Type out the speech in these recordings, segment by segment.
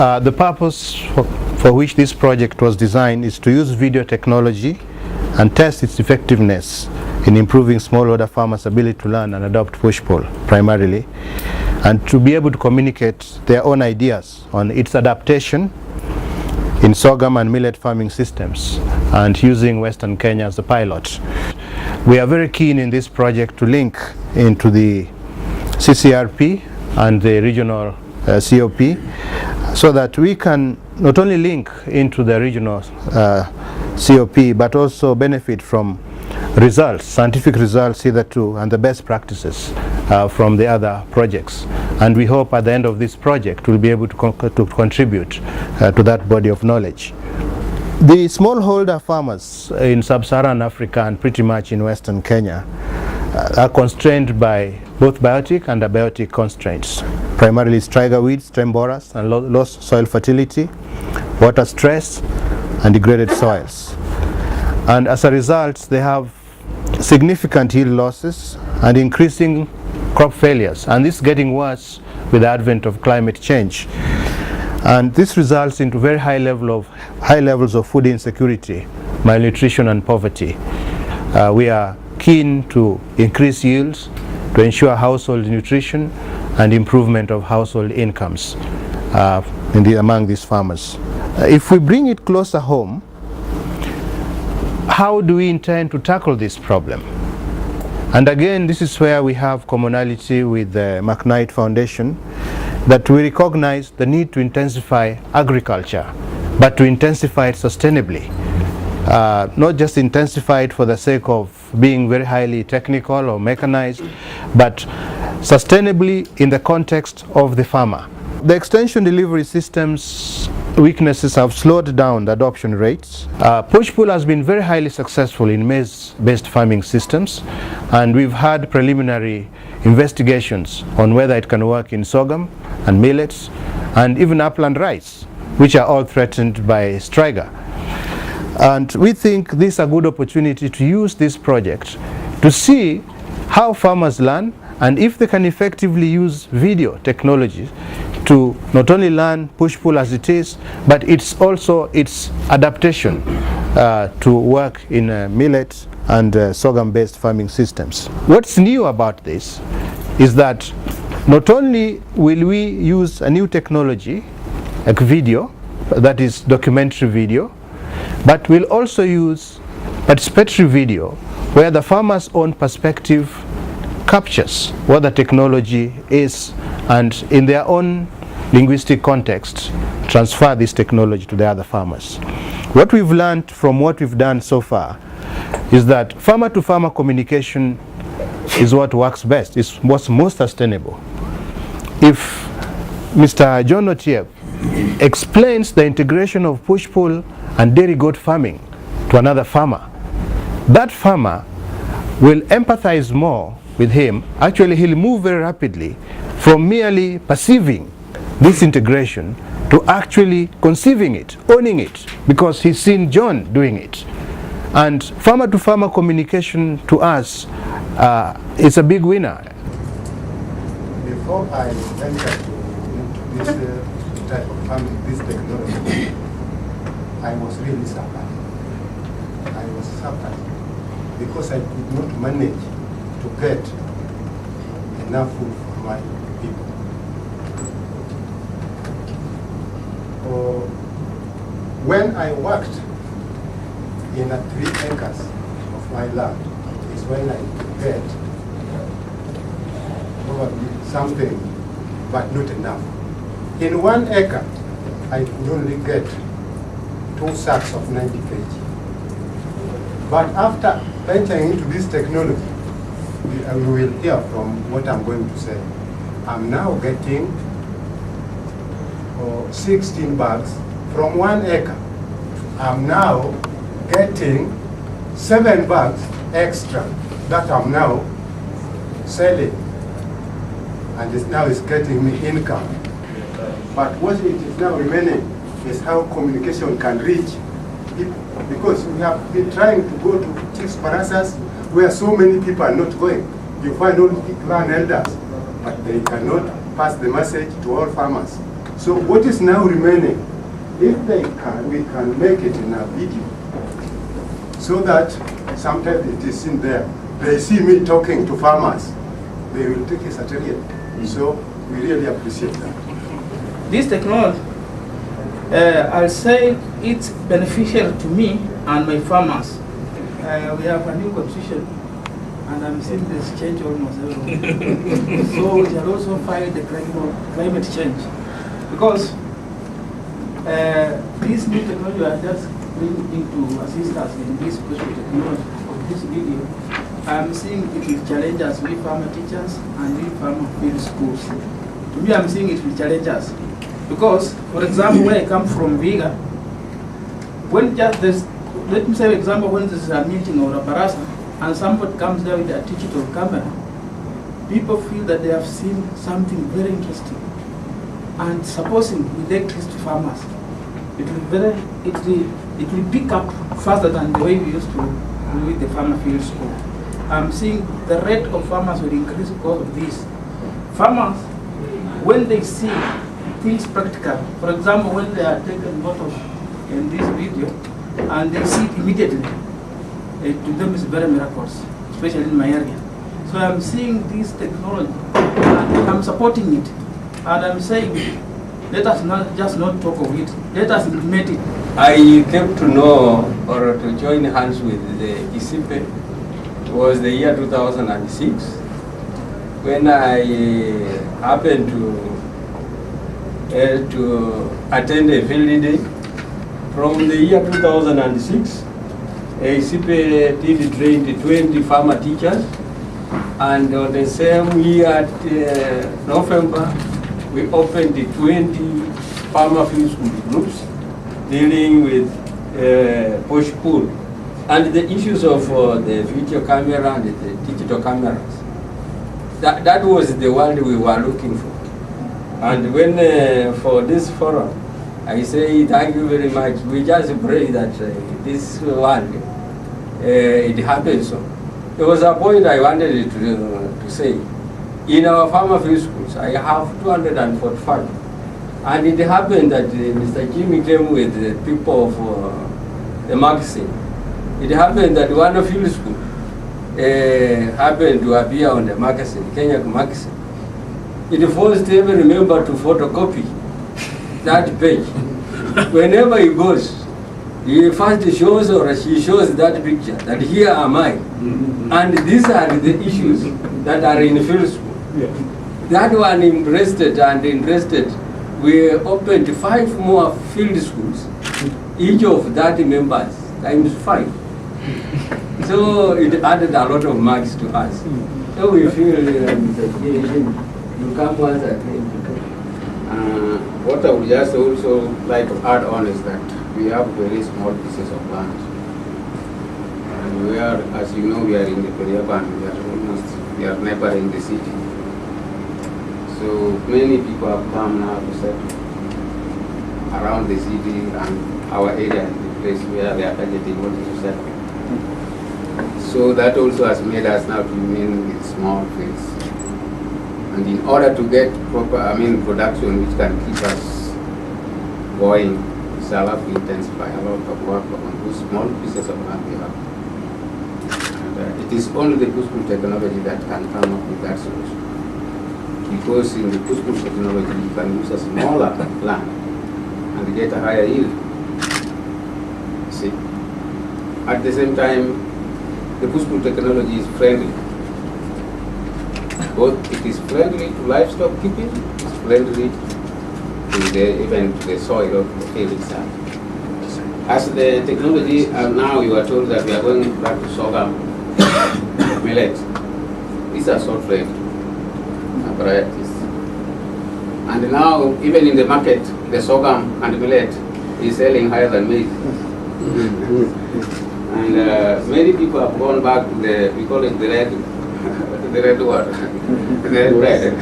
The purpose for which this project was designed is to use video technology and test its effectiveness in improving smallholder farmers' ability to learn and adopt push-pull primarily, and to be able to communicate their own ideas on its adaptation in sorghum and millet farming systems, and using Western Kenya as a pilot. We are very keen in this project to link into the CCRP and the regional COP, so that we can not only link into the regional COP, but also benefit from results, scientific results hitherto, and the best practices from the other projects. And we hope at the end of this project we'll be able to contribute to that body of knowledge. The smallholder farmers in sub-Saharan Africa and pretty much in Western Kenya are constrained by both biotic and abiotic constraints, primarily striga weeds, stem borers, and lost soil fertility, water stress, and degraded soils. And as a result, they have significant yield losses and increasing crop failures, and this is getting worse with the advent of climate change. And this results into very high levels of food insecurity, malnutrition, and poverty. We are keen to increase yields, to ensure household nutrition and improvement of household incomes among these farmers. If we bring it closer home, how do we intend to tackle this problem? And again, this is where we have commonality with the McKnight Foundation, that we recognize the need to intensify agriculture, but to intensify it sustainably. Not just intensify it for the sake of being very highly technical or mechanized, but sustainably in the context of the farmer. The extension delivery systems weaknesses have slowed down the adoption rates. Push-pull has been very highly successful in maize-based farming systems, and we've had preliminary investigations on whether it can work in sorghum and millets and even upland rice, which are all threatened by striga. And we think this is a good opportunity to use this project to see how farmers learn, and if they can effectively use video technology to not only learn push-pull as it is, but it's also its adaptation to work in millet and sorghum-based farming systems. What's new about this is that not only will we use a new technology like video, that is documentary video, but we'll also use participatory video where the farmer's own perspective captures what the technology is, and in their own linguistic context transfer this technology to the other farmers. What we've learned from what we've done so far is that farmer-to-farmer communication is what works best, is what's most sustainable. If Mr. John Otiep explains the integration of push-pull and dairy goat farming to another farmer, that farmer will empathize more with him. Actually, he'll move very rapidly from merely perceiving this integration to actually conceiving it, owning it, because he's seen John doing it. And farmer-to-farmer communication to us is a big winner. Before I entered into this type of farming, this technology, I was really suffering. I was suffering because I could not manage to get enough food for my people. When I worked in 3 acres of my land is when I could get probably something, but not enough. In 1 acre, I could only get 2 sacks of 90 kg. But after venturing into this technology, we will hear from what I'm going to say. I'm now getting 16 bags from 1 acre. I'm now getting 7 bags extra that I'm now selling, and it's getting me income. But what it is now remaining is how communication can reach people, because we have been trying to go to chiefs barasas where so many people are not going. You find all the clan elders, but they cannot pass the message to all farmers. So what is now remaining, if they can, we can make it in a video, so that sometimes it is in there. They see me talking to farmers, they will take a certificate. So we really appreciate that. This technology, I'll say it's beneficial to me and my farmers. We have a new constitution, and I'm seeing this change almost everywhere. So we shall also fight the climate change, because this new technology are just bringing to assist us in this special technology of this video. I'm seeing it will challenge us, we farmer teachers and we farmer field schools. To me, I'm seeing it will challenge us. Because, for example, where I come from, Viga, when just this, let me say, for example, when there's a meeting or a barasa, and somebody comes there with a digital camera, people feel that they have seen something very interesting. And supposing we take this to farmers, it will pick up faster than the way we used to do with the farmer field school. I'm seeing the rate of farmers will increase because of this. Farmers, when they see things practical, for example, when they are taking photos in this video and they see it immediately, to them is very miracles, especially in my area. So I'm seeing this technology and I'm supporting it, and I'm saying let us not just not talk of it, let us implement it. I came to know or to join hands with the ISIPE. It was the year 2006 when I happened to attend a field day. From the year 2006, ISIPE did train 20 farmer teachers, and on the same year at November, we opened the 20 farmer field school groups dealing with push-pull and the issues of the video camera and the digital cameras. That was the world we were looking for. And when for this forum, I say thank you very much. We just pray that this world, it happens so. There was a point I wanted to say. In our farmer field schools, I have 245. And it happened that Mr. Jimmy came with the people of the magazine. It happened that one of field school happened to appear on the magazine, Kenya magazine. It forced every member to photocopy that page. Whenever he goes, he first shows or she shows that picture, that here am I. And these are the issues that are in field school. Yeah. That one interested and interested. We opened 5 more field schools, each of 30 members, times 5. So it added a lot of marks to us. So we feel, you come once again. What I would just also like to add on is that we have very small pieces of land. And we are, as you know, we are in the Periaban, we are neighboring the city. So many people have come now to settle around the city, and our area is the place where they are targeting wanting to settle. So that also has made us now to remain with small fields. And in order to get proper, production which can keep us going, we shall have to intensify a lot of work on those small pieces of land we have. And it is only the push-pull technology that can come up with that solution. Because in the push-pull technology, you can use a smaller land and get a higher yield. See? At the same time, the push-pull technology is friendly. Both it is friendly to livestock keeping, it is friendly to even to the soil of the field itself. As the technology, now you are told that we are going back to sorghum, millet. These are salt-friendly varieties. And now, even in the market, the sorghum and millet is selling higher than maize. And many people have gone back to the, we call it the red water, the red bread.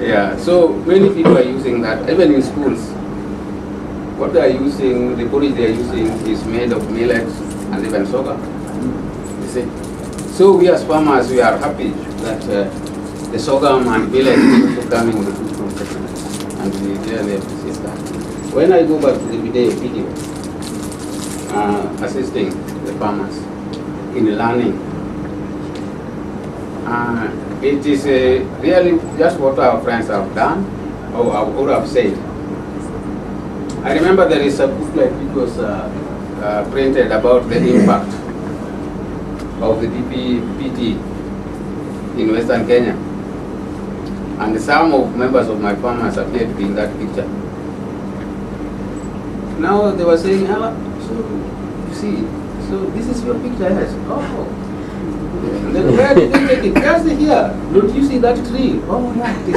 Yeah, so many people are using that, even in schools. What they are using, the porridge they are using is made of millet and even sorghum. You see? So we as farmers, we are happy that the sorghum and millet is also coming with the push-pull technology. and we really appreciate that. When I go back to the video, assisting the farmers in learning, it is really just what our friends have done or have said. I remember there is a booklet which was printed about the impact of the DPPT in Western Kenya. And some of members of my farmers appeared to be in that picture. Now they were saying, so you see, so this is your picture, yes. Oh. And then where did they take it? Just here. Don't you see that tree? Oh yeah, it is.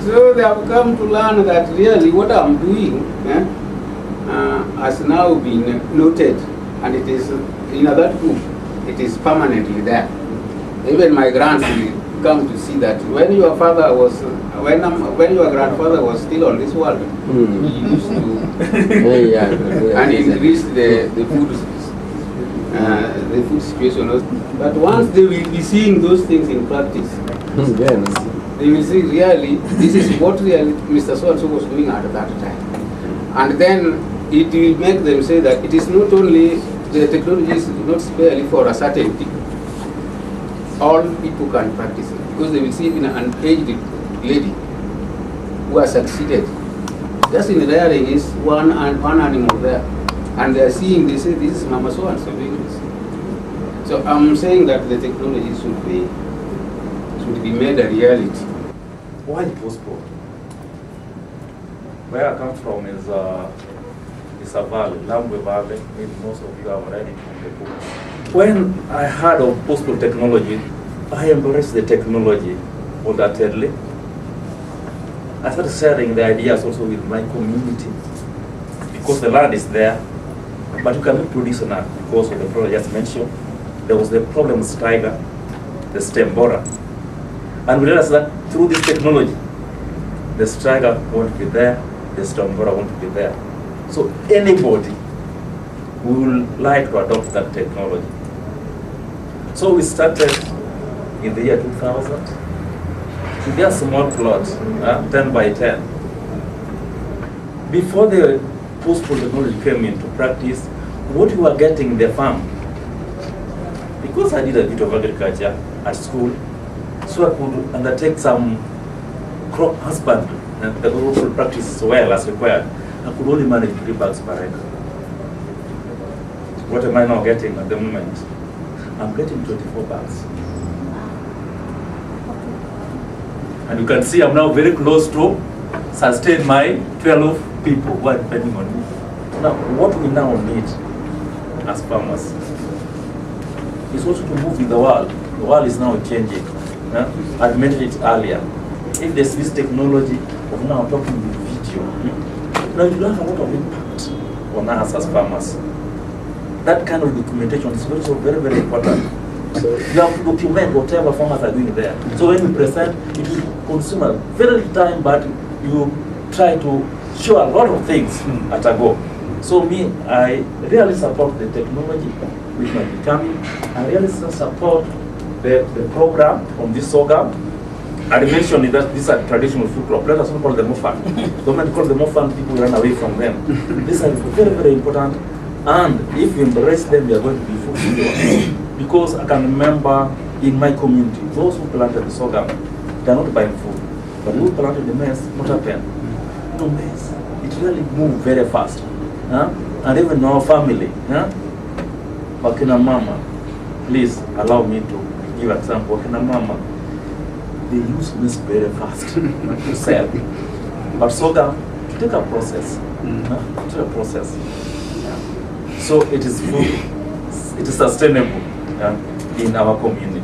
So they have come to learn that really what I'm doing has now been noted, and it is in that book. It is permanently there. Even my grands will come to see that when your father was, when your grandfather was still on this world, he used to and increased the food situation. But once they will be seeing those things in practice, they will see really this is what really Mr. So-and-so was doing at that time. And then it will make them say that it is not only the technology is not sparely for a certain people. All people can practice it because they will see even an aged lady who has succeeded. Just in rearing is one animal there, and they are seeing, they say this is Mama so and so doing this. So I'm saying that the technology should be made a reality. Why postpone? Where I come from is a valley, Lambwe Valley. Maybe most of you have already from the book. When I heard of postal technology, I embraced the technology wholeheartedly. I started sharing the ideas also with my community because the land is there, but you cannot produce enough because of the problem I just mentioned. There was the problem with tiger, the stem borer. And we realized that through this technology, the striker won't be there, the stem borer won't be there. So anybody who will like to adopt that technology. So we started in the year 2000 with a small plot, 10 by 10. Before the postal technology came into practice, what we were getting in the farm, because I did a bit of agriculture at school, so I could undertake some crop husbandry and the rural practice well as required. I could only manage 3 bags per acre. What am I now getting at the moment? I'm getting 24 bags. And you can see I'm now very close to sustain my 12 people who are depending on me. Now, what we now need as farmers is also to move with the world. The world is now changing. I mentioned it earlier. If there's this technology of now talking with video, now it will have a lot of impact on us as farmers. That kind of documentation is also very, very important. So you have to document whatever farmers are doing there. So when you present, it will consume a very little time, but you try to show a lot of things at a go. So me, I really support the technology which might be coming. I really support the program from this sorghum. I mentioned that these are traditional food crops. Let us not call them orphan. The moment you call them orphan, people run away from them. These are very, very important. And if you embrace them, they are going to be food producers. Because I can remember in my community, those who planted the sorghum, they are not buying food. But who planted the maize, what happened? No maize. It really moved very fast. And even in our family, Wakina Mama, please allow me to give an example. Wakina Mama, they use maize very fast to sell. But sorghum, to take a process. So it is food, it is sustainable in our community.